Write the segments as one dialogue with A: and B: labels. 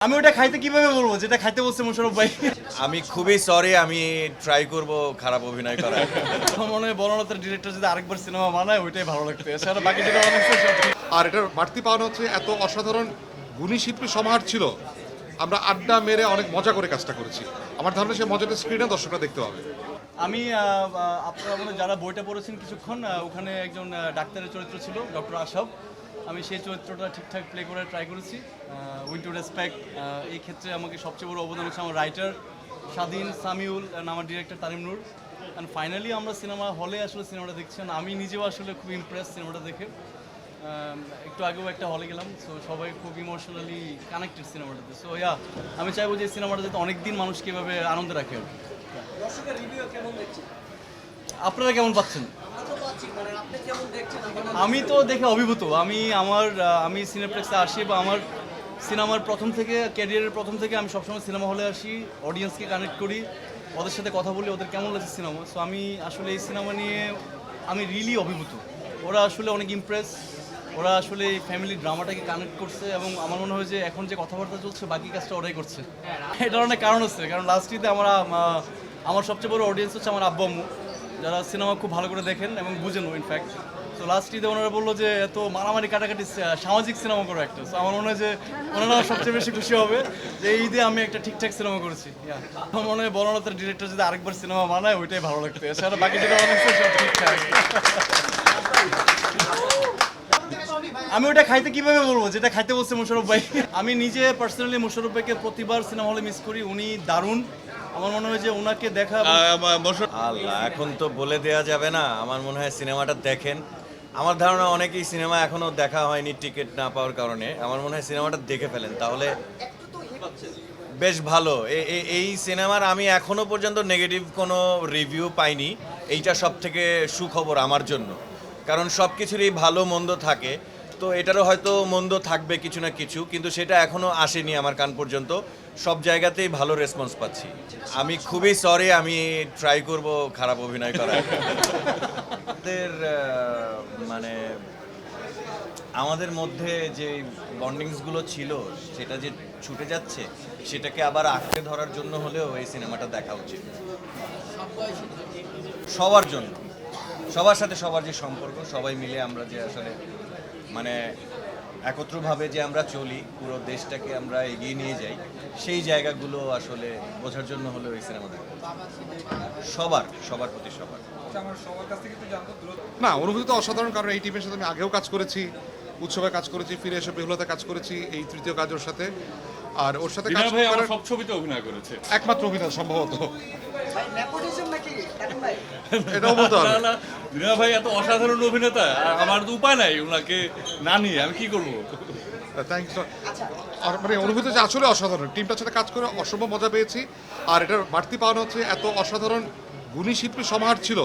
A: আমি ওটা খাইতে কিভাবে বলবো যেটা খাইতে বলছে মোশাররফ ভাই।
B: আমি খুবই সরি, আমি ট্রাই করব খারাপ অভিনয় করার।
A: আমার মনে হয় বনলতার ডিরেক্টর যদি আরেকবার সিনেমা বানায় ওইটাই ভালো লাগতো, এছাড়া বাকি যেটা বানাচ্ছে সব ঠিক।
C: আর এটার বাড়তি পাওয়া হচ্ছে এত অসাধারণ গুণী শিল্পী সমাহার ছিল। আমরা আড্ডা মেরে অনেক মজা করে কাজটা করেছি। আমার ধারণা সেই মজাটা স্ক্রিনে দর্শকরা দেখতে পাবে।
A: আমি আপনারা মনে হয় যারা বইটা পড়েছেন কিছুক্ষণ, ওখানে একজন ডাক্তারের চরিত্র ছিল ডক্টর আশাব। আমি সেই চরিত্রটা ঠিকঠাক প্লে করে ট্রাই করেছি। উইন টু রেসপেক্ট, এই ক্ষেত্রে আমাকে সবচেয়ে বড় অবদান হচ্ছে আমার রাইটার স্বাধীন, সামিউল, আমার director Tarim Noor. And finally আমরা সিনেমা হলে আসলে সিনেমাটা দেখছেন, আমি নিজেও আসলে খুব ইমপ্রেস সিনেমাটা দেখে। একটু আগেও একটা হলে গেলাম, সো সবাই খুব ইমোশনালি কানেক্টেড সিনেমাটাতে। সো আমি চাইবো যে সিনেমাটা যাতে অনেকদিন মানুষকে এভাবে আনন্দে রাখে আর কি। আপনারা কেমন পাচ্ছেন? আমি তো দেখে অভিভূত। আমি সিনেপ্লেক্সে আসি বা আমার সিনেমার প্রথম থেকে, ক্যারিয়ারের প্রথম থেকে আমি সবসময় সিনেমা হলে আসি, অডিয়েন্সকে কানেক্ট করি, ওদের সাথে কথা বলি, ওদের কেমন লাগছে সিনেমা। সো আমি আসলে এই সিনেমা নিয়ে আমি রিয়েলি অভিভূত। ওরা আসলে অনেক ইমপ্রেস, ওরা আসলে এই ফ্যামিলি ড্রামাটাকে কানেক্ট করছে এবং আমার মনে হয় যে এখন যে কথাবার্তা চলছে বাকি কাজটা ওরাই করছে। এটার অনেক কারণ আছে, কারণ লাস্ট ঈদে আমার সবচেয়ে বড় অডিয়েন্স হচ্ছে আমার আব্বু আম্মু, যারা সিনেমা খুব ভালো করে দেখেন এবং বুঝেনও ইনফ্যাক্ট। তো লাস্ট ঈদে ওনারা বললো যে এত মারামারি কাটাকাটি সামাজিক সিনেমা করো একটা। তো আমার মনে হয় যে ওনারা সবচেয়ে বেশি খুশি হবে যে এই ঈদে আমি একটা ঠিকঠাক সিনেমা করেছি। আমার মনে হয় বনলতার ডিরেক্টর যদি আরেকবার সিনেমা বানায় ওইটাই ভালো লাগতো, এছাড়া বাকি যেটা বানাচ্ছে সব ঠিকঠাক। আমি ওটা খাইতে কিভাবে বলবো যেটা খাইতে বলছে মোশাররফ ভাই। আমি নিজে পার্সোনালি মোশাররফ ভাইকে প্রতিবার সিনেমা হলে মিস করি, উনি দারুণ। আমার মনে হয় যে ওনাকে দেখা
B: আল্লাহ, এখন তো বলে দেয়া যাবে না। আমার মনে হয় সিনেমাটা দেখেন। আমার ধারণা অনেকেই সিনেমা এখনো দেখা হয়নি টিকিট না পাওয়ার কারণে। আমার মনে হয় সিনেমাটা দেখে ফেলেন, তাহলে বেশ ভালো। এই সিনেমার আমি এখনো পর্যন্ত নেগেটিভ কোনো রিভিউ পাইনি। এইটা সব থেকে সুখবর আমার জন্য, কারণ সব কিছুরই ভালো মন্দ থাকে। তো এটারও হয়তো মন্দ থাকবে কিছু না কিছু, কিন্তু সেটা এখনো আসেনি আমার কান পর্যন্ত। সব জায়গাতেই ভালো রেসপন্স পাচ্ছি। আমি খুবই সরি, আমি ট্রাই করব খারাপ অভিনয় করার। মানে আমাদের মধ্যে যে বন্ডিংসগুলো ছিল সেটা যে ছুটে যাচ্ছে, সেটাকে আবার আঁকড়ে ধরার জন্য হলেও এই সিনেমাটা দেখা উচিত সবার জন্য। সবার সাথে সবার যে সম্পর্ক, সবাই মিলে আমরা যে আসলে মানে একত্রভাবে যে আমরা চলি, পুরো দেশটাকে আমরা এগিয়ে নিয়ে যাই, সেই জায়গাগুলো আসলে বোঝার জন্য হলেও এই সিনেমা দেখা সবার প্রতি সবার।
C: না, অনুভূতি তো অসাধারণ, কারণ এই টিমের সাথে আমি আগেও কাজ করেছি, উৎসবে কাজ করেছি, ফিরে এসে বেহুলাতে কাজ করেছি, এই তৃতীয় কাজ ওর সাথে। আর ওর সাথে কাজ
D: ভাই আমার
C: করার
D: সব ছবিতে অভিনয় করেছে।
C: একমাত্র অভিনয় সম্ভবত এটাও বলতে হবে।
D: না, দিনা ভাই এত অসাধারণ অভিনেতা, আমার তো উপায় নাই ওনাকে না নিয়ে আমি কি করব।
C: Thank you. আর মানে অনুভূতি যে আসলে অসাধারণ, টিমটার সাথে কাজ করে অসম্ভব মজা পেয়েছি। আর এটার বাড়তি পাওয়া হচ্ছে এত অসাধারণ গুণী শিল্পী সমাহার ছিল।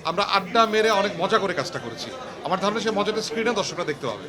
C: আমরা আড্ডা মেরে অনেক মজা করে কাজটা করেছি। আমার ধারণা সেই মজাটা স্ক্রিনে দর্শকরা দেখতে পাবে।